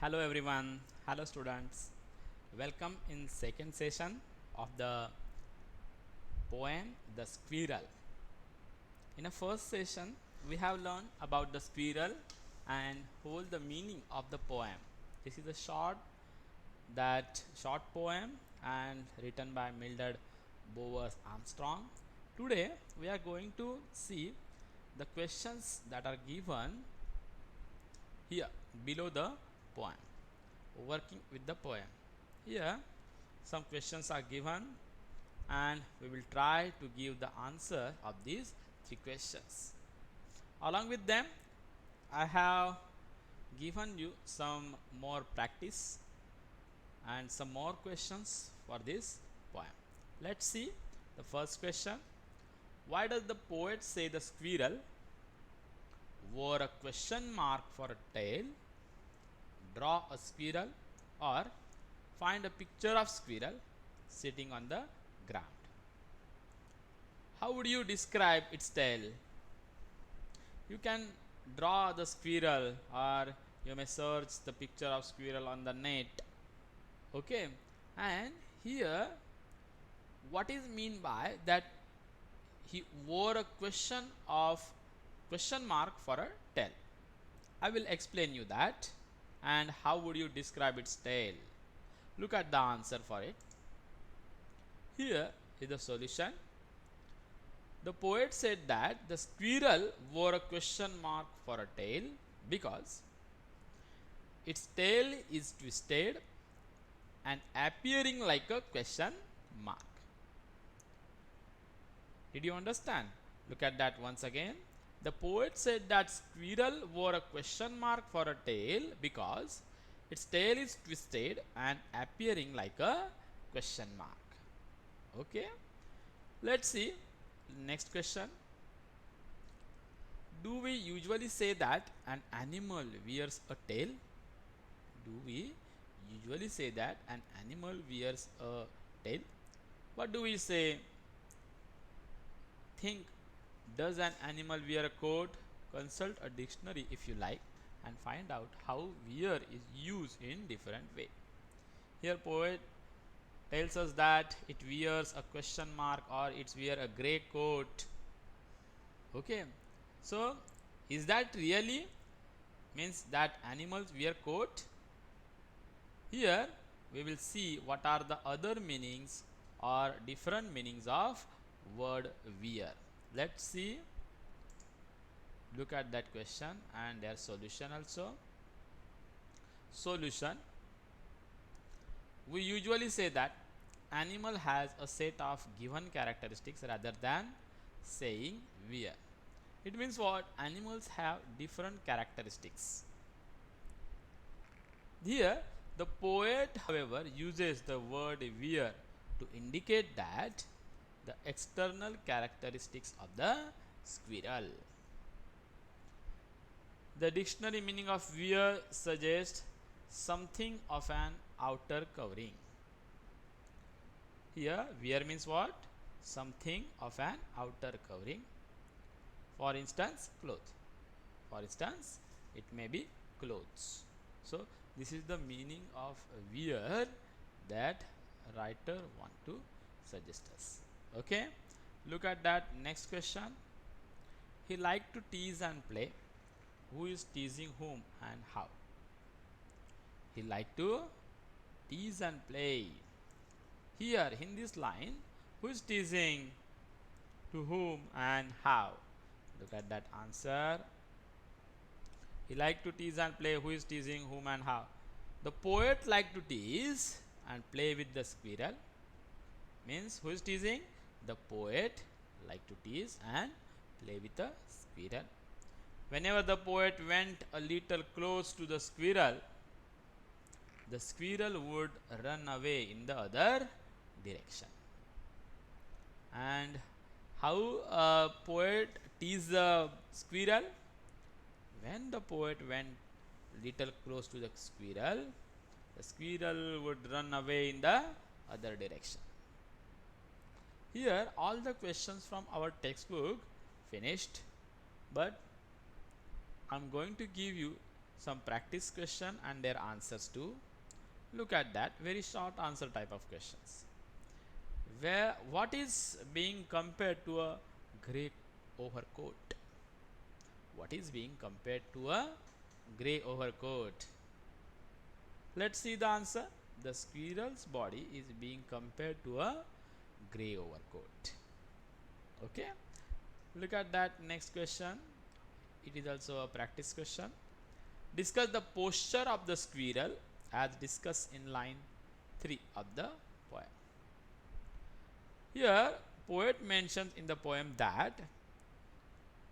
Hello everyone, hello students. Welcome in second session of the poem The Squirrel. In a first session, we have learned about the squirrel and whole the meaning of the poem. This is a short poem and written by Mildred Bowers Armstrong. Today we are going to see the questions that are given here below the poem, working with the poem. Here some questions are given and we will try to give the answer of these three questions. Along with them, I have given you some more practice and some more questions for this poem. Let's see the first question. Why does the poet say the squirrel wore a question mark for a tail? Draw a squirrel or find a picture of squirrel sitting on the ground. How would you describe its tail? You can draw the squirrel or you may search the picture of squirrel on the net. Okay, and here what is mean by that he wore a question mark for a tail. I will explain you that. And how would you describe its tail? Look at the answer for it. Here is the solution. The poet said that the squirrel wore a question mark for a tail because its tail is twisted and appearing like a question mark. Did you understand? Look at that once again. The poet said that squirrel wore a question mark for a tail because its tail is twisted and appearing like a question mark. Okay, let's see next question. Do we usually say that an animal wears a tail? Do we usually say that an animal wears a tail? What do we say? Think, does an animal wear a coat? Consult a dictionary if you like and find out how wear is used in different way. Here poet tells us that it wears a question mark or it wear a gray coat. Okay, so is that really means that animals wear coat? Here we will see what are the other meanings or different meanings of word wear. Let's see, look at that question and their solution also. Solution: we usually say that animal has a set of given characteristics rather than saying wear. It means what? Animals have different characteristics. Here the poet however uses the word wear to indicate that the external characteristics of the squirrel. The dictionary meaning of wear suggests something of an outer covering. Here wear means what? Something of an outer covering. For instance, cloth. For instance, it may be clothes. So this is the meaning of wear that writer want to suggest us. Okay, look at that next question. He liked to tease and play. Who is teasing whom and how? He liked to tease and play. Here in this line, who is teasing, to whom and how? Look at that answer. He liked to tease and play. Who is teasing whom and how? The poet liked to tease and play with the squirrel. Means who is teasing? The poet liked to tease and play with the squirrel. Whenever the poet went a little close to the squirrel would run away in the other direction. And how a poet teased the squirrel? When the poet went little close to the squirrel would run away in the other direction. Here all the questions from our textbook finished, but I'm going to give you some practice question and their answers too. Look at that, very short answer type of questions. Where what is being compared to a grey overcoat? What is being compared to a grey overcoat? Let's see the answer. The squirrel's body is being compared to a grey overcoat. Okay, look at that next question. It is also a practice question. Discuss the posture of the squirrel as discussed in line 3 of the poem. Here, poet mentions in the poem that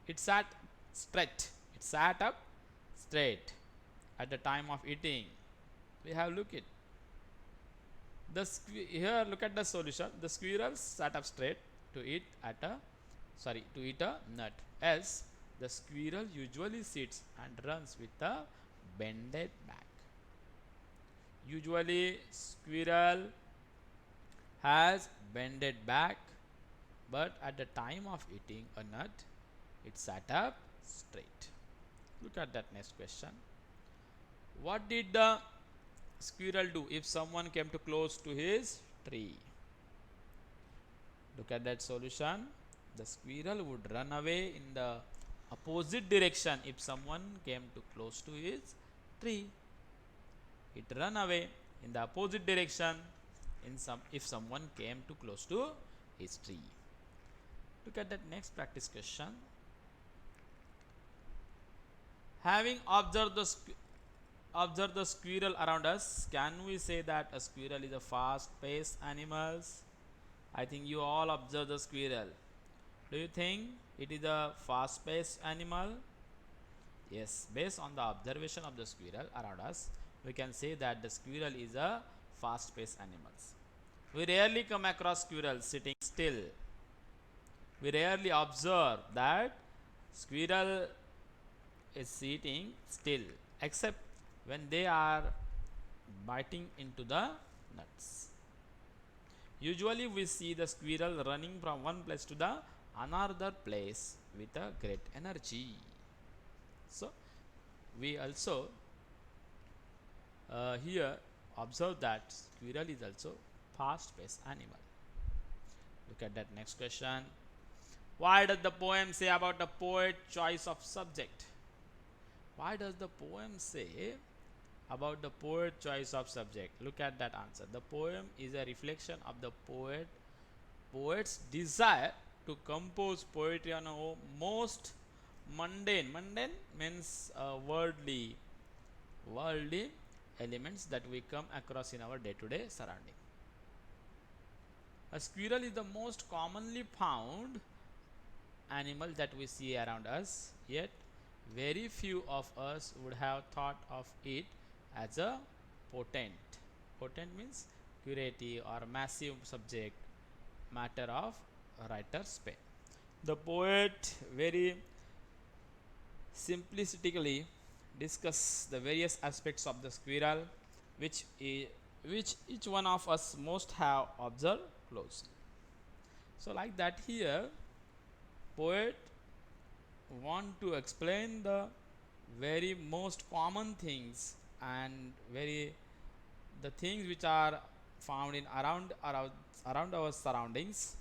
it sat straight. It sat up straight at the time of eating. We have look it. Here look at the solution. The squirrel sat up straight to eat to eat a nut. Else the squirrel usually sits and runs with a bended back. Usually squirrel has bended back, but at the time of eating a nut it sat up straight. Look at that next question. What did the squirrel do if someone came too close to his tree? Look at that solution. The squirrel would run away in the opposite direction if someone came too close to his tree. It run away in the opposite direction if someone came too close to his tree. Look at that next practice question. Having observed the squirrel around us, can we say that a squirrel is a fast-paced animal? I think you all observe the squirrel. Do you think it is a fast-paced animal? Yes, based on the observation of the squirrel around us, we can say that the squirrel is a fast-paced animal. We rarely come across squirrels sitting still. We rarely observe that squirrel is sitting still, except when they are biting into the nuts. Usually we see the squirrel running from one place to the another place with a great energy. So we also here observe that squirrel is also fast-paced animal. Look at that next question. Why does the poem say about the poet choice of subject? Why does the poem say about the poet choice of subject? Look at that answer. The poem is a reflection of the poet's desire to compose poetry on a most mundane. Mundane means worldly elements that we come across in our day-to-day surrounding. A squirrel is the most commonly found animal that we see around us, yet very few of us would have thought of it as a potent. Potent means curative or massive subject matter of writer's pen. The poet very simplistically discuss the various aspects of the squirrel, which each one of us most have observed closely. So like that here, poet want to explain the very most common things and the things which are found in around our surroundings,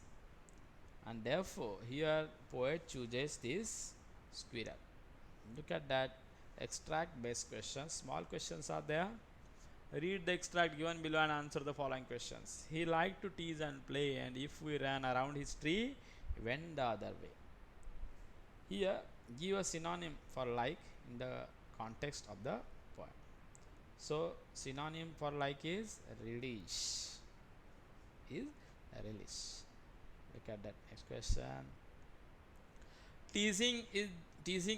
and therefore here poet chooses this squirrel. Look at that extract based questions. Small questions are there. Read the extract given below and answer the following questions. He liked to tease and play, and if we ran around his tree, he went the other way. Here give a synonym for like in the context of the poem. So synonym for like is relish. Look at that next question. Teasing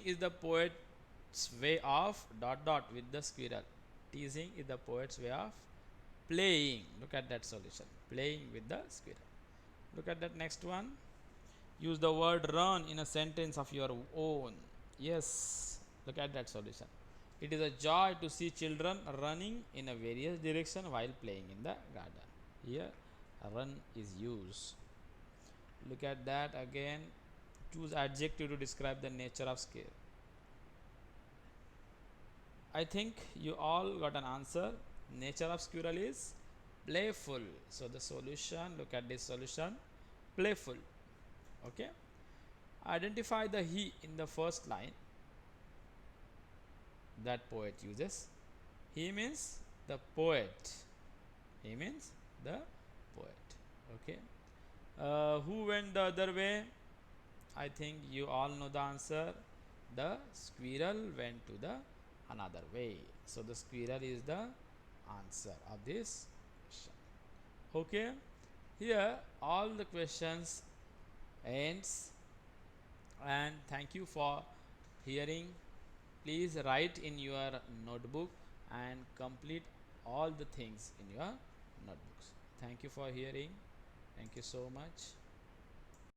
is the poet's way of with the squirrel. Teasing is the poet's way of playing. Look at that solution. Playing with the squirrel. Look at that next one. Use the word run in a sentence of your own. Yes. Look at that solution. It is a joy to see children running in a various direction while playing in the garden. Here run is used. Look at that again. Choose adjective to describe the nature of squirrel. I think you all got an answer. Nature of squirrel is playful. So the solution, look at this solution, playful. Okay. Identify the he in the first line that poet uses. He means the poet. He means the poet. Okay. Who went the other way? I think you all know the answer. The squirrel went to the another way. So the squirrel is the answer of this question. Okay. Here all the questions ends, and thank you for hearing. Please write in your notebook and complete all the things in your notebooks. Thank you for hearing. Thank you so much.